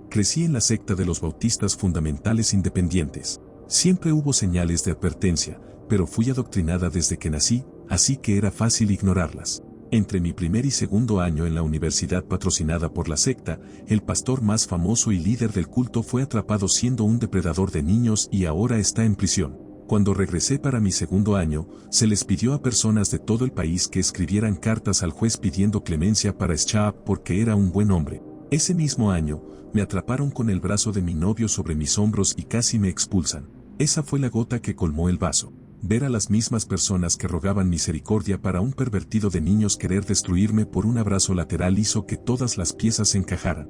Crecí en la secta de los bautistas fundamentales independientes. Siempre hubo señales de advertencia, pero fui adoctrinada desde que nací, así que era fácil ignorarlas. Entre mi primer y segundo año en la universidad patrocinada por la secta, el pastor más famoso y líder del culto fue atrapado siendo un depredador de niños y ahora está en prisión. Cuando regresé para mi segundo año, se les pidió a personas de todo el país que escribieran cartas al juez pidiendo clemencia para Schwab porque era un buen hombre. Ese mismo año, me atraparon con el brazo de mi novio sobre mis hombros y casi me expulsan. Esa fue la gota que colmó el vaso. Ver a las mismas personas que rogaban misericordia para un pervertido de niños querer destruirme por un abrazo lateral hizo que todas las piezas se encajaran.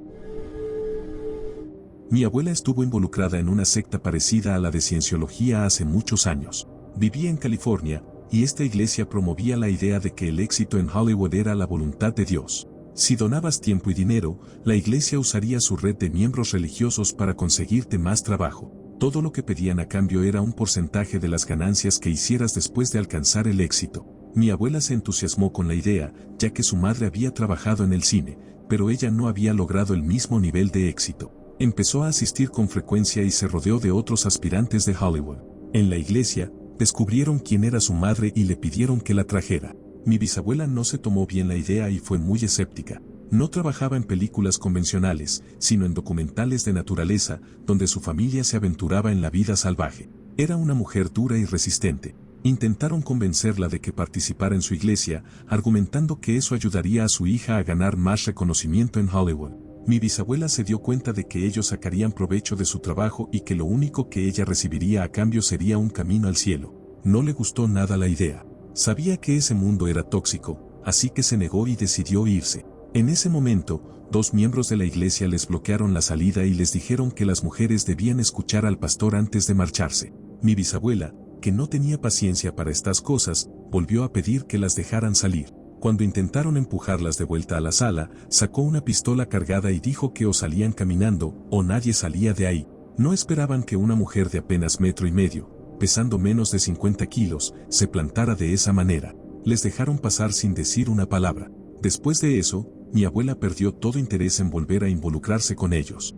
Mi abuela estuvo involucrada en una secta parecida a la de Cienciología hace muchos años. Vivía en California, y esta iglesia promovía la idea de que el éxito en Hollywood era la voluntad de Dios. Si donabas tiempo y dinero, la iglesia usaría su red de miembros religiosos para conseguirte más trabajo. Todo lo que pedían a cambio era un porcentaje de las ganancias que hicieras después de alcanzar el éxito. Mi abuela se entusiasmó con la idea, ya que su madre había trabajado en el cine, pero ella no había logrado el mismo nivel de éxito. Empezó a asistir con frecuencia y se rodeó de otros aspirantes de Hollywood. En la iglesia, descubrieron quién era su madre y le pidieron que la trajera. Mi bisabuela no se tomó bien la idea y fue muy escéptica. No trabajaba en películas convencionales, sino en documentales de naturaleza, donde su familia se aventuraba en la vida salvaje. Era una mujer dura y resistente. Intentaron convencerla de que participara en su iglesia, argumentando que eso ayudaría a su hija a ganar más reconocimiento en Hollywood. Mi bisabuela se dio cuenta de que ellos sacarían provecho de su trabajo y que lo único que ella recibiría a cambio sería un camino al cielo. No le gustó nada la idea. Sabía que ese mundo era tóxico, así que se negó y decidió irse. En ese momento, 2 miembros de la iglesia les bloquearon la salida y les dijeron que las mujeres debían escuchar al pastor antes de marcharse. Mi bisabuela, que no tenía paciencia para estas cosas, volvió a pedir que las dejaran salir. Cuando intentaron empujarlas de vuelta a la sala, sacó una pistola cargada y dijo que o salían caminando, o nadie salía de ahí. No esperaban que una mujer de apenas 1,5 metros, pesando menos de 50 kilos, se plantara de esa manera. Les dejaron pasar sin decir una palabra. Después de eso, mi abuela perdió todo interés en volver a involucrarse con ellos.